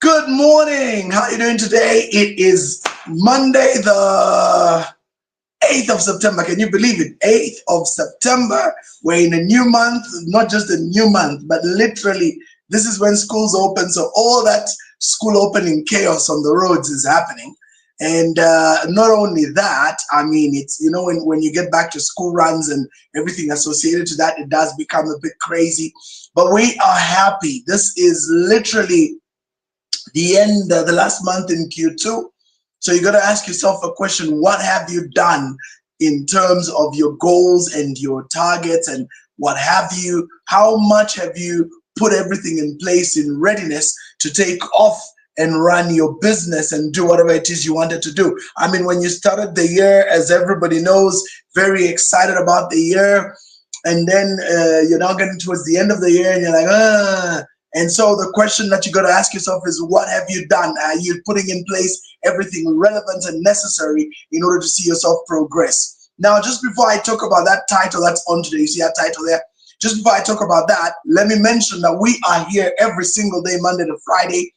Good morning. How are you doing today? It is Monday, the 8th of September. Can you believe it? 8th of September. We're in a new month, not just a new month, but literally this is when schools open. So all that school opening chaos on the roads is happening. And not only that, I mean, it's, when you get back to school runs and everything associated to that, it does become a bit crazy. But we are happy. This is literally the last month in Q2. So you got to ask yourself a question: what have you done in terms of your goals and your targets, and how much have you put everything in place in readiness to take off and run your business and do whatever it is you wanted to do? I mean, when you started the year, as everybody knows, very excited about the year, and then you're now getting towards the end of the year and you're like, and so the question that you got to ask yourself is, what have you done? Are you putting in place everything relevant and necessary in order to see yourself progress? Now, just before I talk about that title that's on today, you see that title there? Just before I talk about that, let me mention that we are here every single day, Monday to Friday.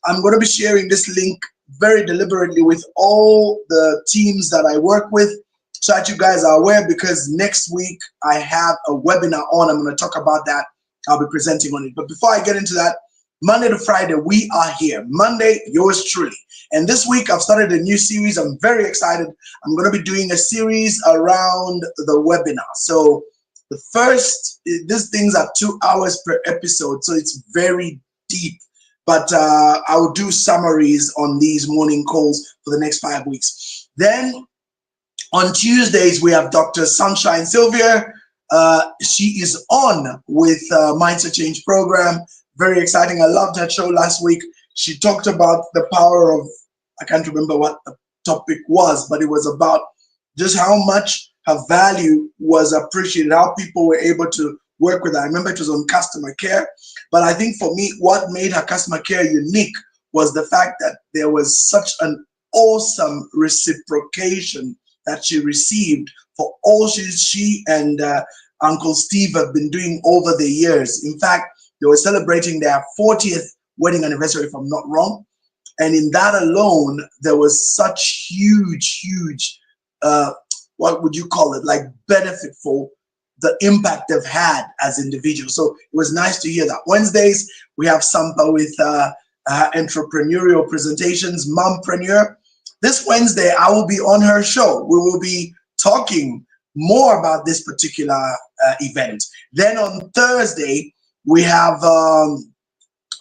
I'm going to be sharing this link very deliberately with all the teams that I work with, so that you guys are aware, because next week I have a webinar on. I'm going to talk about that. I'll be presenting on it. But before I get into that, Monday to Friday, we are here. Monday, yours truly. And this week, I've started a new series. I'm very excited. I'm going to be doing a series around the webinar. So these things are 2 hours per episode, so it's very deep. But I will do summaries on these morning calls for the next 5 weeks. Then on Tuesdays, we have Dr. Sunshine Sylvia. She is on with Mindset Change Program. Very exciting. I loved her show last week. She talked about the power of, I can't remember what the topic was, but it was about just how much her value was appreciated, how people were able to work with her. I remember it was on customer care, but I think for me, what made her customer care unique was the fact that there was such an awesome reciprocation that she received for all she and Uncle Steve have been doing over the years. In fact, they were celebrating their 40th wedding anniversary, if I'm not wrong. And in that alone, there was such huge, what would you call it, like benefit for the impact they've had as individuals. So it was nice to hear that. Wednesdays, we have Sampa with entrepreneurial presentations, Mompreneur. This Wednesday, I will be on her show. We will be talking more about this particular event. Then on Thursday, we have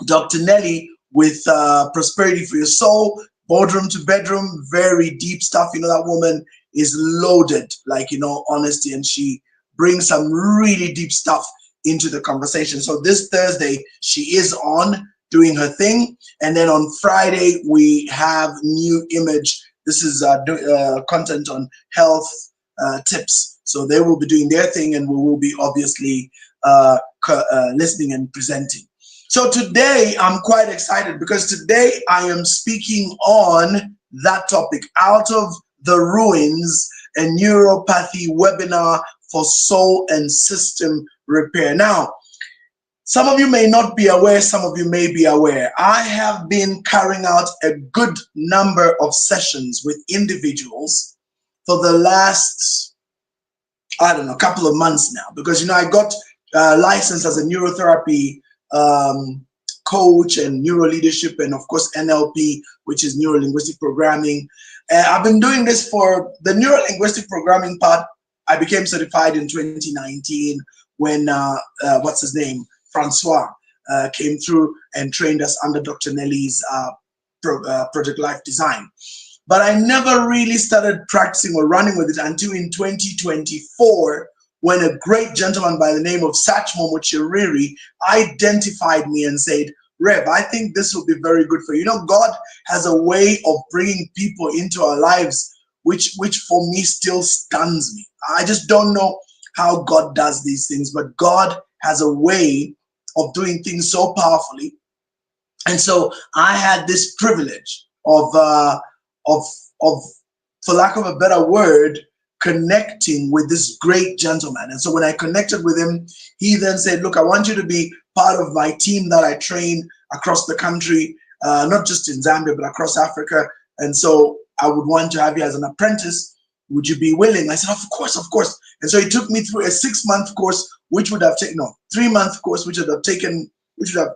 Dr. Nelly with Prosperity for Your Soul, boardroom to bedroom, very deep stuff. That woman is loaded, honesty, and she brings some really deep stuff into the conversation. So this Thursday, she is on doing her thing. And then on Friday, we have New Image. This is content on health tips. So they will be doing their thing, and we will be obviously listening and presenting. So today I'm quite excited, because today I am speaking on that topic: Out of the Ruins, a neuropathy webinar for soul and system repair. Now, some of you may not be aware, some of you may be aware. I have been carrying out a good number of sessions with individuals for the last, couple of months now, because, I got licensed as a neurotherapy coach and neuro leadership, and of course NLP, which is neuro linguistic programming. I've been doing this for the neuro linguistic programming part. I became certified in 2019 when what's his name, Francois, came through and trained us under Dr. Nelly's Project Life Design. But I never really started practicing or running with it until in 2024, when a great gentleman by the name of Satchmo Mochiriri identified me and said, Rev, I think this will be very good for you. God has a way of bringing people into our lives, which for me still stuns me. I just don't know how God does these things, but God has a way of doing things so powerfully. And so I had this privilege of, for lack of a better word, connecting with this great gentleman. And so when I connected with him, he then said, look, I want you to be part of my team that I train across the country. not just in Zambia, but across Africa. And so I would want to have you as an apprentice. Would you be willing? I said, of course, of course. And so he took me through a 6-month course, which would have taken, no, 3-month course, which would have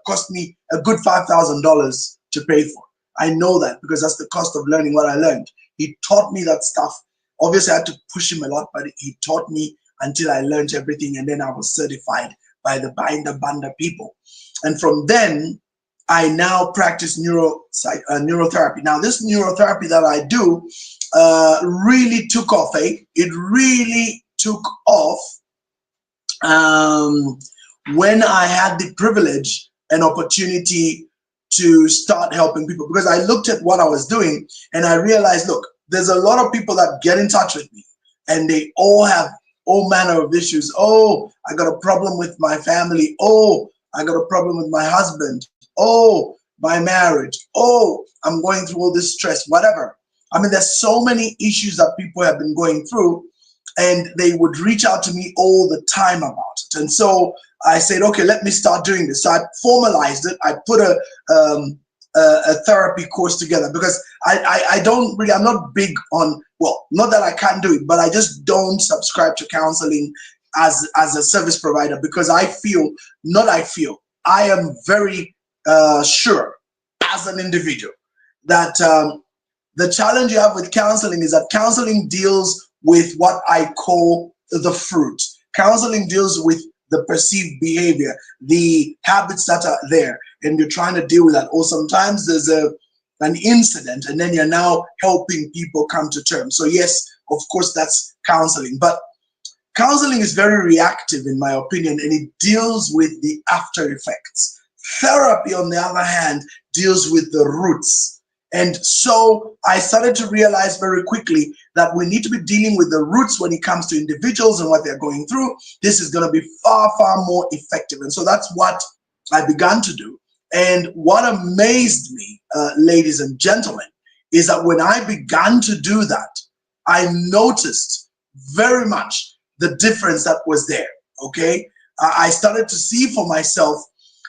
cost me a good $5,000 to pay for. I know that because that's the cost of learning what I learned. He taught me that stuff. Obviously, I had to push him a lot, but he taught me until I learned everything, and then I was certified by the Binder Banda people. And from then, I now practice neurotherapy. Now, this neurotherapy that I do really took off. It really took off when I had the privilege and opportunity to start helping people, because I looked at what I was doing and I realized, look, there's a lot of people that get in touch with me and they all have all manner of issues. Oh, I got a problem with my family. Oh, I got a problem with my husband. Oh, my marriage. Oh, I'm going through all this stress, whatever. I mean, there's so many issues that people have been going through, and they would reach out to me all the time about it. And so I said, okay, let me start doing this. So I formalized it. I put a therapy course together, because I don't really, I'm not big on, well, not that I can't do it, but I just don't subscribe to counseling as a service provider, because I am very sure as an individual that the challenge you have with counseling is that counseling deals with what I call the fruit. Counseling deals with the perceived behavior, the habits that are there, and you're trying to deal with that. Or sometimes there's an incident, and then you're now helping people come to terms. So yes, of course, that's counseling. But counseling is very reactive, in my opinion, and it deals with the after effects. Therapy, on the other hand, deals with the roots. And so I started to realize very quickly that we need to be dealing with the roots when it comes to individuals and what they're going through. This is going to be far, far more effective. And so that's what I began to do. And what amazed me, ladies and gentlemen, is that when I began to do that, I noticed very much the difference that was there, okay? I started to see for myself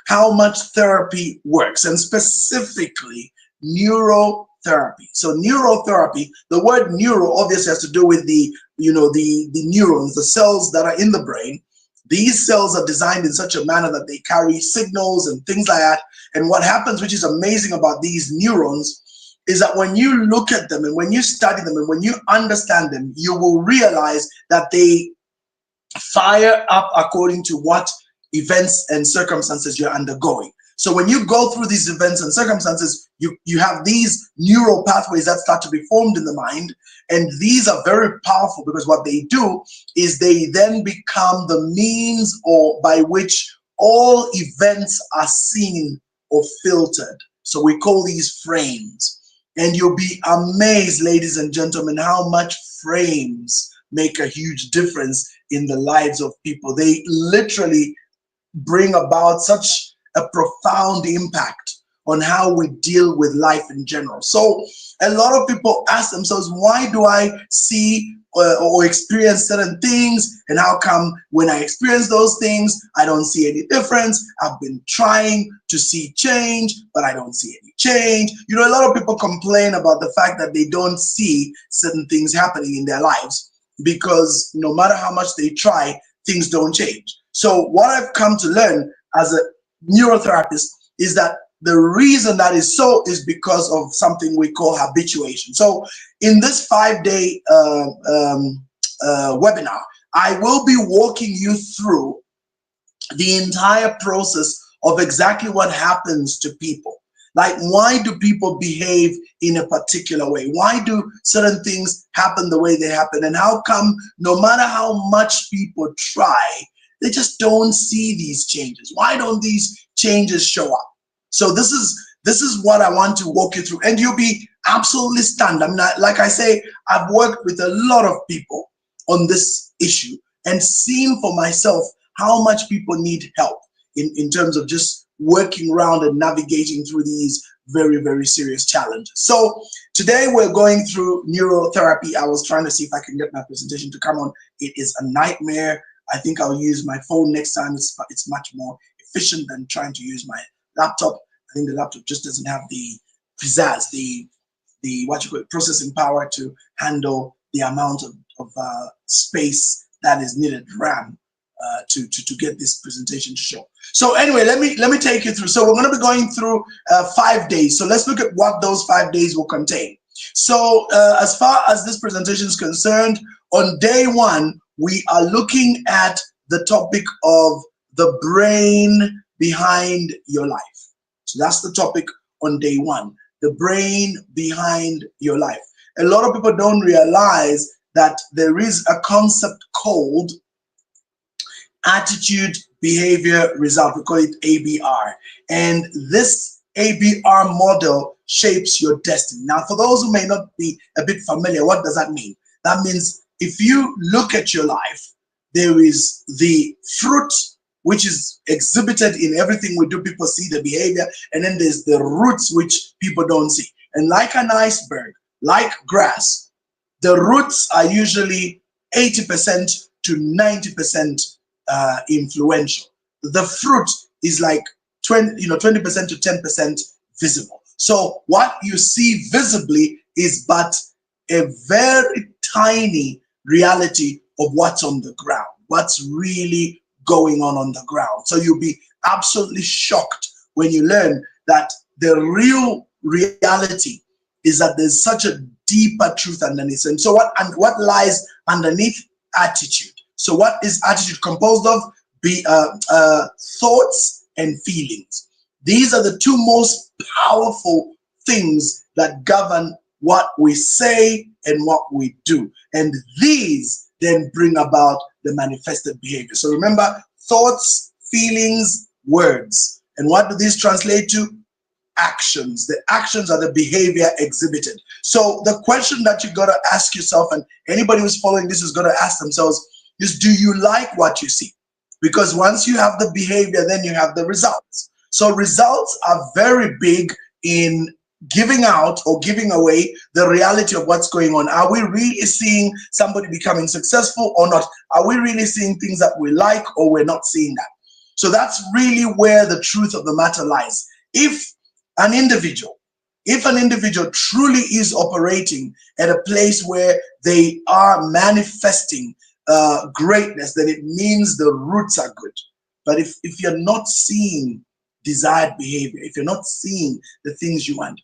how much therapy works, and specifically neurotherapy. So neurotherapy, the word neuro obviously has to do with the neurons, the cells that are in the brain. These cells are designed in such a manner that they carry signals and things like that. And what happens, which is amazing about these neurons, is that when you look at them and when you study them and when you understand them, you will realize that they fire up according to what events and circumstances you're undergoing. So when you go through these events and circumstances, you have these neural pathways that start to be formed in the mind. And these are very powerful, because what they do is they then become the means or by which all events are seen or filtered. So we call these frames. And you'll be amazed, ladies and gentlemen, how much frames make a huge difference in the lives of people. They literally bring about such a profound impact on how we deal with life in general. So a lot of people ask themselves, why do I see or experience certain things, and how come when I experience those things I don't see any difference? I've been trying to see change, but I don't see any change. You know, a lot of people complain about the fact that they don't see certain things happening in their lives, because no matter how much they try, things don't change. So what I've come to learn as a neurotherapist is that the reason that is so is because of something we call habituation. So in this 5-day webinar, I will be walking you through the entire process of exactly what happens to people. Like, why do people behave in a particular way? Why do certain things happen the way they happen? And how come no matter how much people try, they just don't see these changes? Why don't these changes show up? So this is what I want to walk you through, and you'll be absolutely stunned. I'm not, like I say, I've worked with a lot of people on this issue and seen for myself how much people need help in terms of just working around and navigating through these very, very serious challenges. So today we're going through neurotherapy. I was trying to see if I can get my presentation to come on. It is a nightmare. I think I'll use my phone next time. It's much more efficient than trying to use my laptop. I think the laptop just doesn't have the pizzazz, the what you call it, processing power to handle the amount of space that is needed, RAM, to get this presentation to show. So anyway, let me take you through. So we're going to be going through 5 days. So let's look at what those 5 days will contain. So as far as this presentation is concerned, on day 1, we are looking at the topic of the brain behind your life. So that's the topic on day 1, the brain behind your life. A lot of people don't realize that there is a concept called attitude, behavior, result. We call it ABR. And this ABR model shapes your destiny. Now, for those who may not be a bit familiar, what does that mean? That means if you look at your life, there is the fruit, which is exhibited in everything we do. People see the behavior, and then there's the roots, which people don't see. And like an iceberg, like grass, the roots are usually 80% to 90% influential. The fruit is like 20% to 10% visible. So what you see visibly is but a very tiny reality of what's on the ground, what's really going on the ground. So you'll be absolutely shocked when you learn that the real reality is that there's such a deeper truth underneath. And so what lies underneath attitude? So what is attitude composed of? Thoughts and feelings. These are the two most powerful things that govern what we say and what we do. And these then bring about the manifested behavior. So remember, thoughts, feelings, words. And what do these translate to? Actions. The actions are the behavior exhibited. So the question that you got to ask yourself, and anybody who's following this is going to ask themselves, is do you like what you see? Because once you have the behavior, then you have the results. So results are very big in giving out or giving away the reality of what's going on. Are we really seeing somebody becoming successful or not? Are we really seeing things that we like, or we're not seeing that? So that's really where the truth of the matter lies. If an individual truly is operating at a place where they are manifesting greatness, then it means the roots are good. But if you're not seeing desired behavior, if you're not seeing the things you want,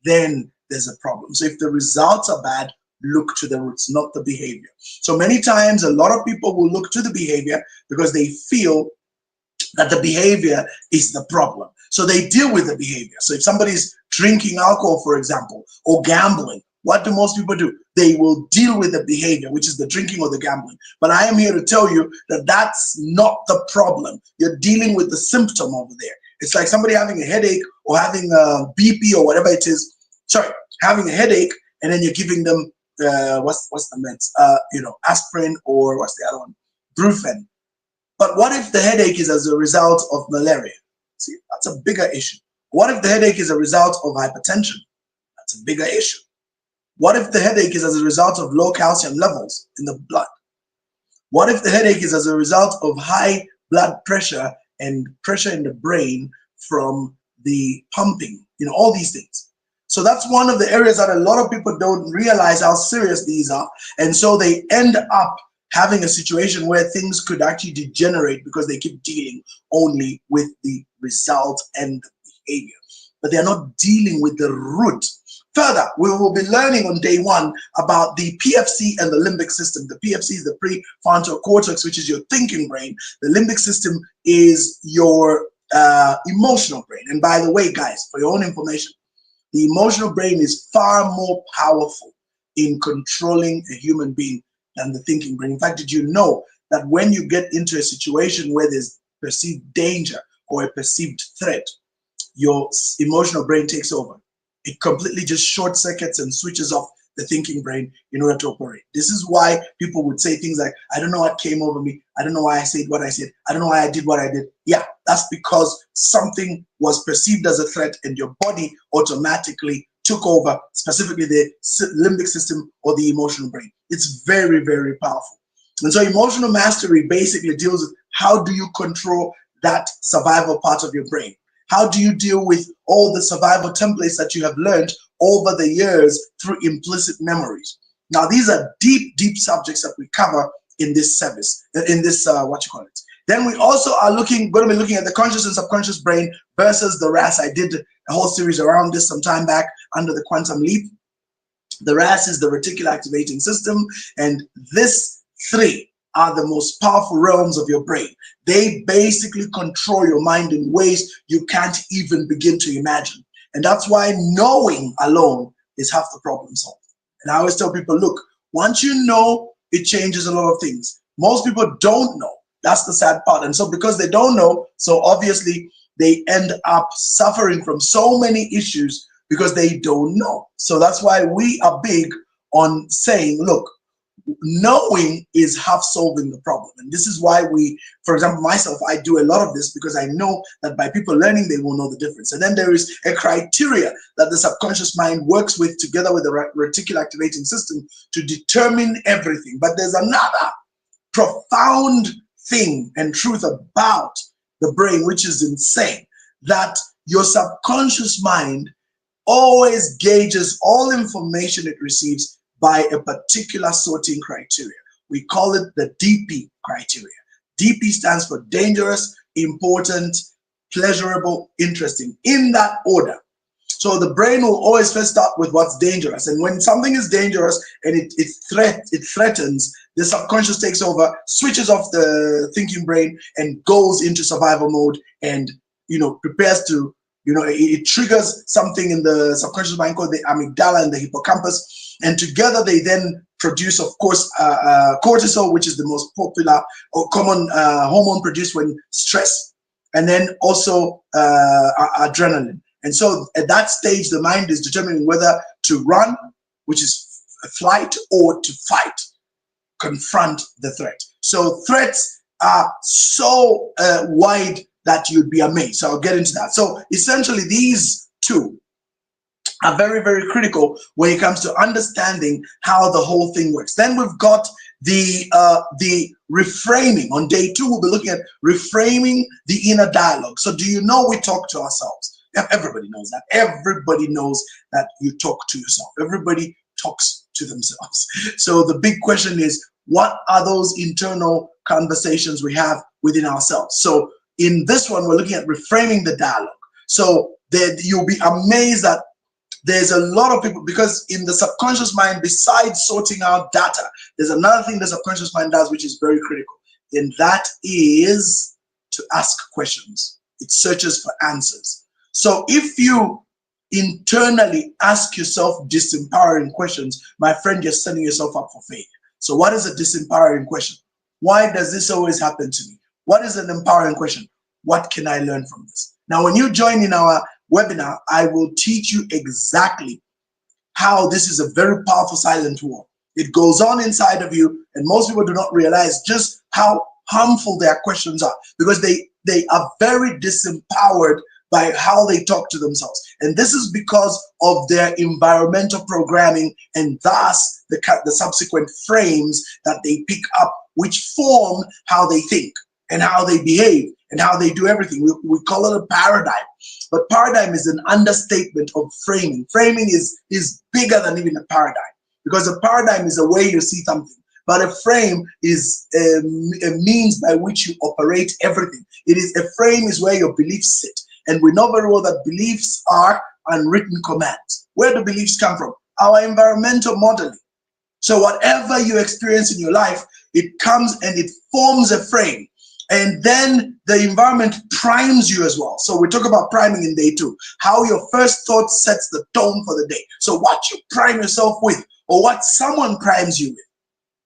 then there's a problem. So if the results are bad, look to the roots, not the behavior. So many times, a lot of people will look to the behavior because they feel that the behavior is the problem. So they deal with the behavior. So if somebody's drinking alcohol, for example, or gambling, what do most people do? They will deal with the behavior, which is the drinking or the gambling. But I am here to tell you that that's not the problem. You're dealing with the symptom over there. It's like somebody having a headache or having a BP or whatever it is. Sorry, having a headache, and then you're giving them what's the meds? Aspirin, or what's the other one? Brufen. But what if the headache is as a result of malaria? See, that's a bigger issue. What if the headache is a result of hypertension? That's a bigger issue. What if the headache is as a result of low calcium levels in the blood? What if the headache is as a result of high blood pressure and pressure in the brain from the pumping? All these things. So that's one of the areas that a lot of people don't realize how serious these are. And so they end up having a situation where things could actually degenerate because they keep dealing only with the result and the behavior. But they're not dealing with the root. Further, we will be learning on day 1 about the PFC and the limbic system. The PFC is the prefrontal cortex, which is your thinking brain. The limbic system is your emotional brain. And by the way, guys, for your own information, the emotional brain is far more powerful in controlling a human being than the thinking brain. In fact, did you know that when you get into a situation where there's perceived danger or a perceived threat, your emotional brain takes over? It completely just short circuits and switches off the thinking brain in order to operate. This is why people would say things like, I don't know what came over me. I don't know why I said what I said. I don't know why I did what I did. Yeah, that's because something was perceived as a threat and your body automatically took over, specifically the limbic system or the emotional brain. It's very, very powerful. And so emotional mastery basically deals with how do you control that survival part of your brain. How do you deal with all the survival templates that you have learned over the years through implicit memories? Now, these are deep, deep subjects that we cover in this service, in this, Then we also are going to be looking at the conscious and subconscious brain versus the RAS. I did a whole series around this some time back under the quantum leap. The RAS is the reticular activating system, and these three are the most powerful realms of your brain. They basically control your mind in ways you can't even begin to imagine. And that's why knowing alone is half the problem solved. And I always tell people, look, once you know, it changes a lot of things. Most people don't know. That's the sad part. And so because they don't know, so obviously they end up suffering from so many issues because they don't know. So that's why we are big on saying, look, knowing is half solving the problem. And this is why we, for example, myself, I do a lot of this because I know that by people learning, they will know the difference. And then there is a criteria that the subconscious mind works with together with the reticular activating system to determine everything. But there's another profound thing and truth about the brain, which is insane, that your subconscious mind always gauges all information it receives by a particular sorting criteria. We call it the DP criteria. DP stands for dangerous, important, pleasurable, interesting, in that order. So the brain will always first start with what's dangerous. And when something is dangerous and it threatens, the subconscious takes over, switches off the thinking brain and goes into survival mode and, prepares to, it triggers something in the subconscious mind called the amygdala and the hippocampus. And together they then produce, of course, cortisol, which is the most popular or common hormone produced when stressed, and then also adrenaline. And so at that stage, the mind is determining whether to run, which is flight, or to fight, confront the threat. So threats are so wide that you'd be amazed. So I'll get into that. So essentially, these two are very, very critical when it comes to understanding how the whole thing works. Then we've got the reframing. On day 2, we'll be looking at reframing the inner dialogue. So do you know we talk to ourselves? Everybody knows that. Everybody knows that you talk to yourself. Everybody talks to themselves. So the big question is, what are those internal conversations we have within ourselves? So in this one, we're looking at reframing the dialogue. So you'll be amazed that there's a lot of people, because in the subconscious mind, besides sorting out data, there's another thing the subconscious mind does, which is very critical. And that is to ask questions. It searches for answers. So if you internally ask yourself disempowering questions, my friend, you're setting yourself up for failure. So what is a disempowering question? Why does this always happen to me? What is an empowering question? What can I learn from this? Now, when you join in our webinar, I will teach you exactly how this is a very powerful silent war. It goes on inside of you, and most people do not realize just how harmful their questions are, because they are very disempowered by how they talk to themselves. And this is because of their environmental programming, and thus the subsequent frames that they pick up, which form how they think and how they behave and how they do everything. We call it a paradigm. But paradigm is an understatement of framing. Framing is bigger than even a paradigm, because a paradigm is a way you see something. But a frame is a means by which you operate everything. A frame is where your beliefs sit. And we know very well that beliefs are unwritten commands. Where do beliefs come from? Our environmental modeling. So whatever you experience in your life, it comes and it forms a frame. And then the environment primes you as well. So we talk about priming in day 2, how your first thought sets the tone for the day. So what you prime yourself with, or what someone primes you with,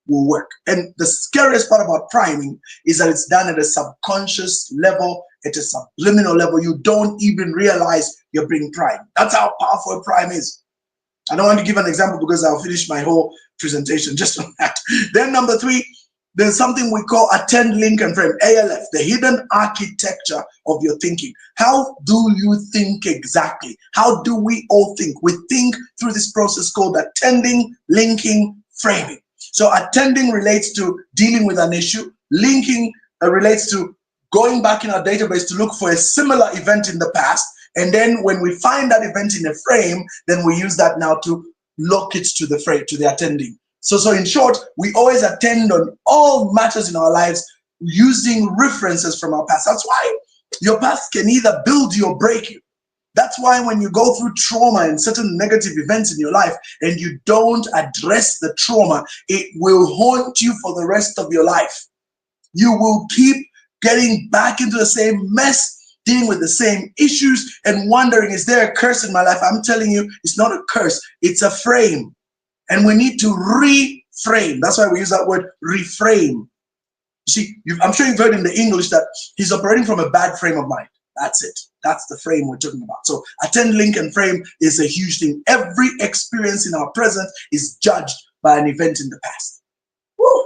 will work. And the scariest part about priming is that it's done at a subconscious level, at a subliminal level. You don't even realize you're being primed. That's how powerful a prime is. I don't want to give an example because I'll finish my whole presentation just on that. Then number 3, there's something we call attend, link, and frame, ALF, the hidden architecture of your thinking. How do you think exactly? How do we all think? We think through this process called attending, linking, framing. So attending relates to dealing with an issue. Linking relates to going back in our database to look for a similar event in the past. And then when we find that event in a frame, then we use that now to lock it to the frame, to the attending. So in short, we always attend on all matters in our lives using references from our past. That's why your past can either build you or break you. That's why when you go through trauma and certain negative events in your life and you don't address the trauma, it will haunt you for the rest of your life. You will keep getting back into the same mess, dealing with the same issues and wondering, is there a curse in my life? I'm telling you, it's not a curse, it's a frame. And we need to reframe. That's why we use that word reframe. You see, I'm sure you've heard in the English that he's operating from a bad frame of mind. That's it. That's the frame we're talking about. So attend, link, and frame is a huge thing. Every experience in our present is judged by an event in the past. Woo!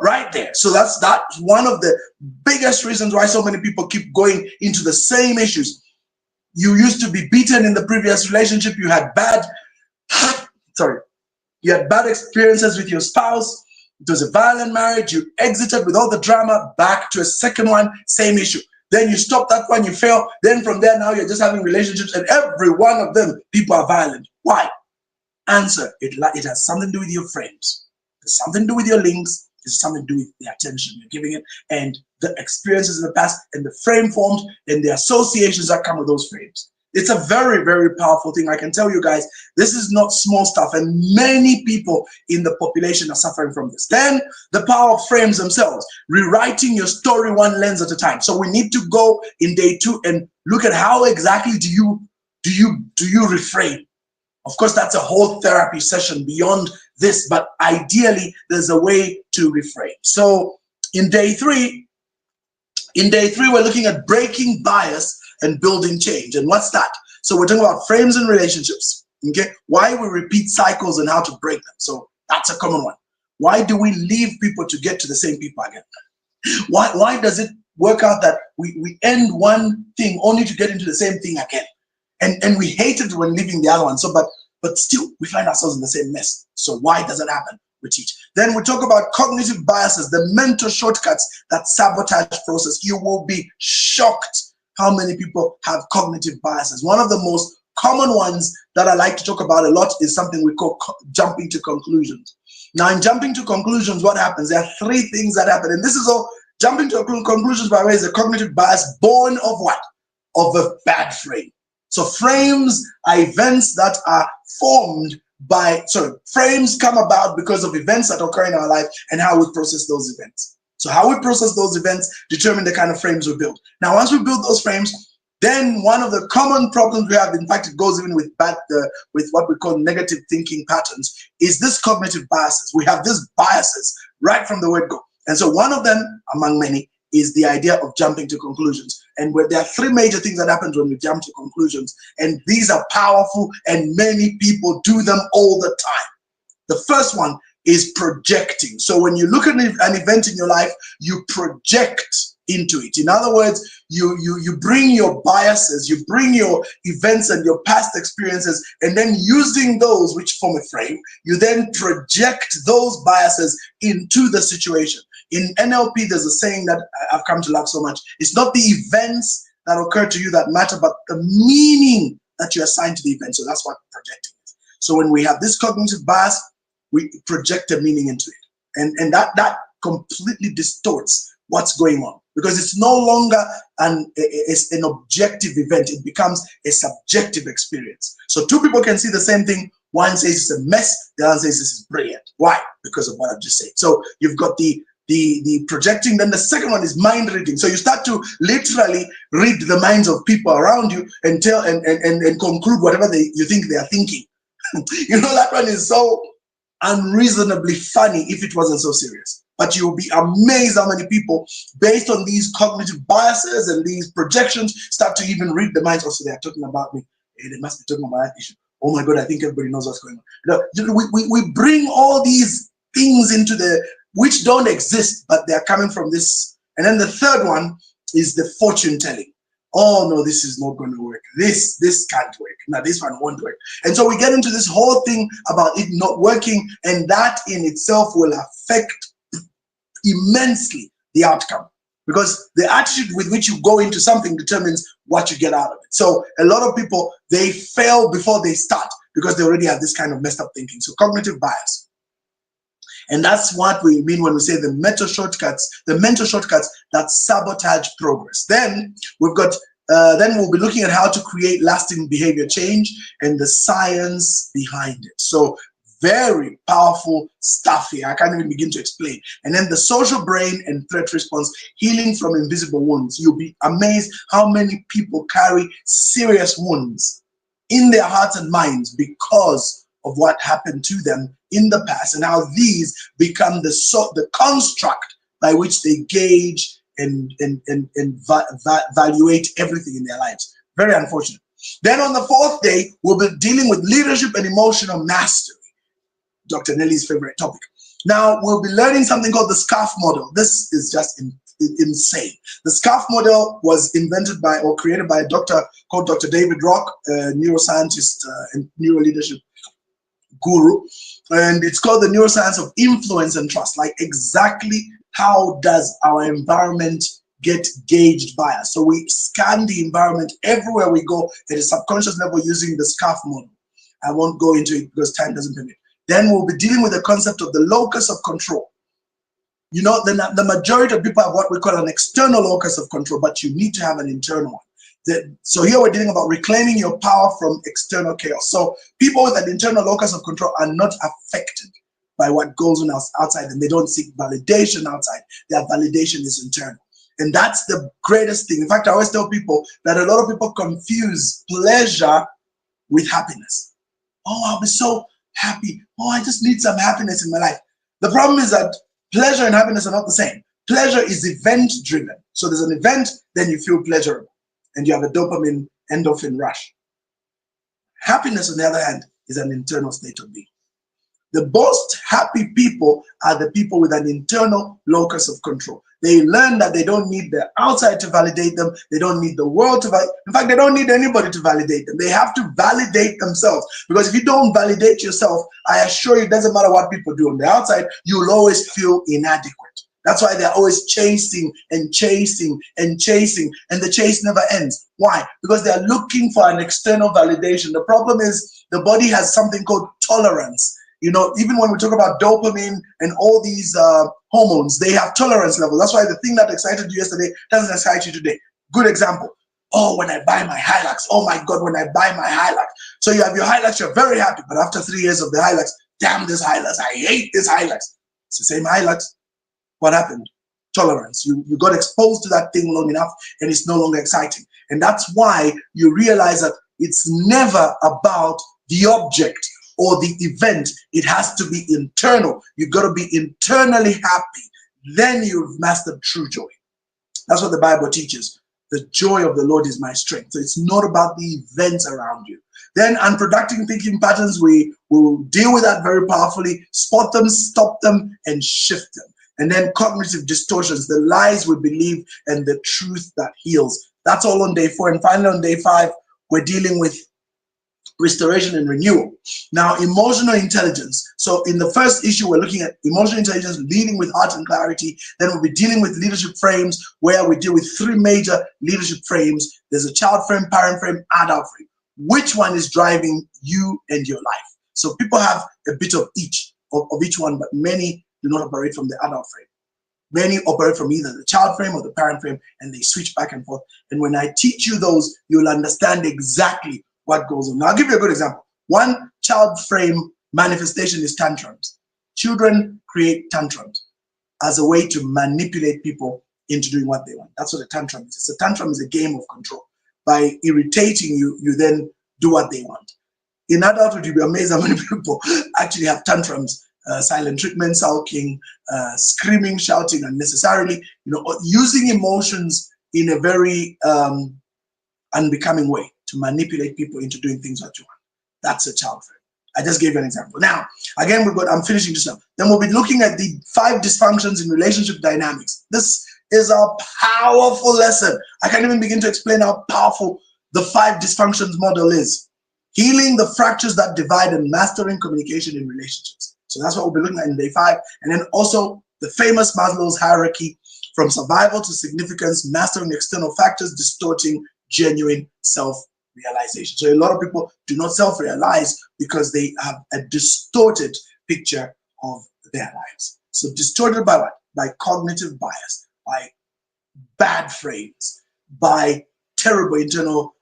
Right there. So that's one of the biggest reasons why so many people keep going into the same issues. You used to be beaten in the previous relationship. You had bad experiences with your spouse. It was a violent marriage. You exited with all the drama, back to a second one, same issue. Then you stop that one, you fail. Then from there, now you're just having relationships, and every one of them, people are violent. Why? Answer, it has something to do with your frames. It's something to do with your links. It's something to do with the attention you're giving it, and the experiences in the past, and the frame formed, and the associations that come with those frames. It's a very, very powerful thing. I can tell you guys, this is not small stuff, and many people in the population are suffering from this. Then the power of frames themselves, rewriting your story one lens at a time. So we need to go in day 2 and look at how exactly do you reframe. Of course, that's a whole therapy session beyond this, but ideally there's a way to reframe. So in day 3, we're looking at breaking bias and building change. And what's that? So we're talking about frames and relationships. Okay, why we repeat cycles and how to break them. So that's a common one. Why do we leave people to get to the same people again? Why does it work out that we end one thing only to get into the same thing again? And we hate it when leaving the other one. So but still we find ourselves in the same mess. So why does it happen? We teach. Then we talk about cognitive biases, the mental shortcuts that sabotage process. You will be shocked how many people have cognitive biases. One of the most common ones that I like to talk about a lot is something we call jumping to conclusions. Now, in jumping to conclusions, what happens? There are 3 things that happen. And this is all, jumping to conclusions, by the way, is a cognitive bias born of what? Of a bad frame. So frames are events that are formed by, frames come about because of events that occur in our life and how we process those events. So how we process those events determine the kind of frames we build. Now, once we build those frames, then one of the common problems we have, in fact, it goes even with what we call negative thinking patterns, is this cognitive biases. We have these biases right from the word go. And so one of them, among many, is the idea of jumping to conclusions. And where there are 3 major things that happen when we jump to conclusions. And these are powerful, and many people do them all the time. The first one is projecting. So when you look at an event in your life, you project into it. In other words, you bring your biases, you bring your events and your past experiences, and then using those which form a frame, you then project those biases into the situation. In NLP, there's a saying that I've come to love so much. It's not the events that occur to you that matter, but the meaning that you assign to the event. So that's what projecting is. So when we have this cognitive bias, we project a meaning into it. And that completely distorts what's going on, because it's no longer an objective event. It becomes a subjective experience. So 2 people can see the same thing. One says it's a mess, the other says this is brilliant. Why? Because of what I've just said. So you've got the projecting. Then the second one is mind reading. So you start to literally read the minds of people around you and tell and conclude whatever you think they are thinking. You know, that one is so unreasonably funny if it wasn't so serious. But you'll be amazed how many people, based on these cognitive biases and these projections, start to even read the minds. Also, they are talking about me. Hey, they must be talking about that issue. Oh my God, I think everybody knows what's going on. You know, we bring all these things into which don't exist, but they're coming from this. And then the third one is the fortune telling. Oh no, this is not going to work. This can't work. Now this one won't work. And so we get into this whole thing about it not working, and that in itself will affect immensely the outcome. because the attitude with which you go into something determines what you get out of it. So a lot of people, they fail before they start because they already have this kind of messed up thinking. So cognitive bias. And that's what we mean when we say the mental shortcuts that sabotage progress. Then we've got, then we'll be looking at how to create lasting behavior change and the science behind it. So very powerful stuff here. I can't even begin to explain. And then the social brain and threat response, healing from invisible wounds. You'll be amazed how many people carry serious wounds in their hearts and minds because of what happened to them in the past, and how these become the construct by which they gauge and evaluate everything in their lives. Very unfortunate. Then on the fourth day, we'll be dealing with leadership and emotional mastery, Dr. Nelly's favorite topic. Now, we'll be learning something called the SCARF model. This is just insane. The SCARF model was invented by or created by a doctor called Dr. David Rock, a neuroscientist and neuroleadership guru. And it's called the neuroscience of influence and trust. Like, exactly how does our environment get gauged by us? So we scan the environment everywhere we go at a subconscious level using the SCARF model. I won't go into it because time doesn't permit. Then we'll be dealing with the concept of the locus of control. You know, the majority of people have what we call an external locus of control, but you need to have an internal one. So here we're dealing about reclaiming your power from external chaos. So people with an internal locus of control are not affected by what goes on outside them. They don't seek validation outside. Their validation is internal. And that's the greatest thing. In fact, I always tell people that a lot of people confuse pleasure with happiness. Oh, I'll be so happy. Oh, I just need some happiness in my life. The problem is that pleasure and happiness are not the same. Pleasure is event driven. So there's an event, then you feel pleasurable, and you have a dopamine endorphin rush. Happiness, on the other hand, is an internal state of being. The most happy people are the people with an internal locus of control. They learn that they don't need the outside to validate them. They don't need the world to validate. In fact, they don't need anybody to validate them. They have to validate themselves. Because if you don't validate yourself, I assure you, it doesn't matter what people do on the outside, you'll always feel inadequate. That's why they're always chasing and chasing and chasing, and the chase never ends. Why? Because they're looking for an external validation. The problem is the body has something called tolerance. You know, even when we talk about dopamine and all these hormones, they have tolerance levels. That's why the thing that excited you yesterday doesn't excite you today. Good example. Oh, when I buy my Hilux. Oh my God, when I buy my Hilux. So you have your Hilux, you're very happy. But after 3 years of the Hilux, damn this Hilux, I hate this Hilux. It's the same Hilux. What happened? Tolerance. You got exposed to that thing long enough and it's no longer exciting. And that's why you realize that it's never about the object or the event. It has to be internal. You've got to be internally happy. Then you've mastered true joy. That's what the Bible teaches. The joy of the Lord is my strength. So it's not about the events around you. Then unproductive thinking patterns, we will deal with that very powerfully, spot them, stop them, and shift them. And then cognitive distortions, the lies we believe and the truth that heals. That's all on day 4. And finally on day 5, we're dealing with restoration and renewal. Now, emotional intelligence. So in the first issue, we're looking at emotional intelligence, leading with heart and clarity. Then we'll be dealing with leadership frames, where we deal with 3 major leadership frames. There's a child frame, parent frame, adult frame. Which one is driving you and your life? So people have a bit of each one, but many do not operate from the adult frame. Many operate from either the child frame or the parent frame, and they switch back and forth. And when I teach you those, you'll understand exactly what goes on. Now, I'll give you a good example. One child frame manifestation is tantrums. Children create tantrums as a way to manipulate people into doing what they want. That's what a tantrum is. A tantrum is a game of control. By irritating you, you then do what they want. In adulthood, you'll be amazed how many people actually have tantrums. Silent treatment, sulking, screaming, shouting unnecessarily, using emotions in a very unbecoming way to manipulate people into doing things that you want. That's a child frame. I just gave you an example. Now, again, I'm finishing this now. Then we'll be looking at the 5 dysfunctions in relationship dynamics. This is a powerful lesson. I can't even begin to explain how powerful the 5 dysfunctions model is. Healing the fractures that divide and mastering communication in relationships. So that's what we'll be looking at in day 5. And then also the famous Maslow's hierarchy, from survival to significance, mastering external factors, distorting genuine self-realization. So a lot of people do not self-realize because they have a distorted picture of their lives. So distorted by what? By cognitive bias, by bad frames, by terrible internal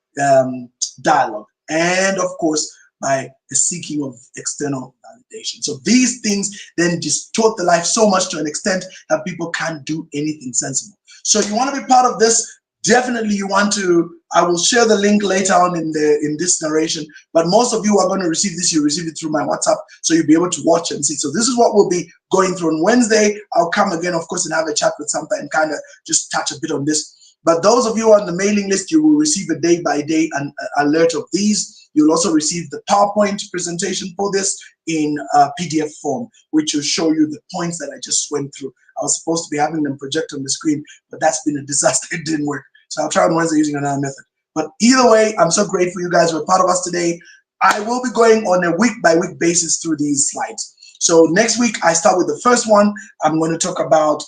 dialogue, and of course by the seeking of external validation. So these things then distort the life so much to an extent that people can't do anything sensible. So you want to be part of this, definitely you want to, I will share the link later on in this narration, but most of you are going to receive this, you receive it through my WhatsApp, so you'll be able to watch and see. So this is what we'll be going through on Wednesday. I'll come again, of course, and have a chat with Sampa and kind of just touch a bit on this. But those of you on the mailing list, you will receive a day-by-day alert of these. You'll also receive the PowerPoint presentation for this in PDF form, which will show you the points that I just went through. I was supposed to be having them project on the screen, but that's been a disaster. It didn't work. So I'll try on Wednesday using another method. But either way, I'm so grateful you guys were part of us today. I will be going on a week-by-week basis through these slides. So next week, I start with the first one. I'm going to talk about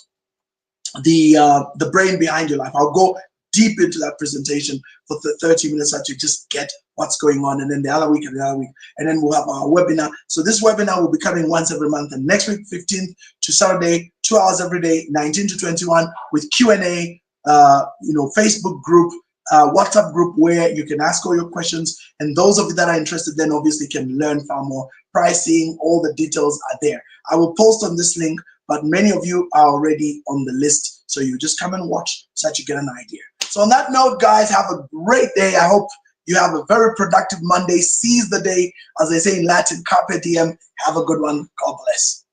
the brain behind your life. I'll go deep into that presentation for 30 minutes so that you just get what's going on, and then the other week and the other week, and then we'll have our webinar. So this webinar will be coming once every month, and next week 15th to Saturday, 2 hours every day, 19 to 21, with Q&A, Facebook group, WhatsApp group where you can ask all your questions, and those of you that are interested then obviously can learn far more. Pricing, all the details are there. I will post on this link, but many of you are already on the list, so you just come and watch so that you get an idea. So on that note, guys, have a great day. I hope you have a very productive Monday. Seize the day, as they say in Latin, carpe diem. Have a good one. God bless.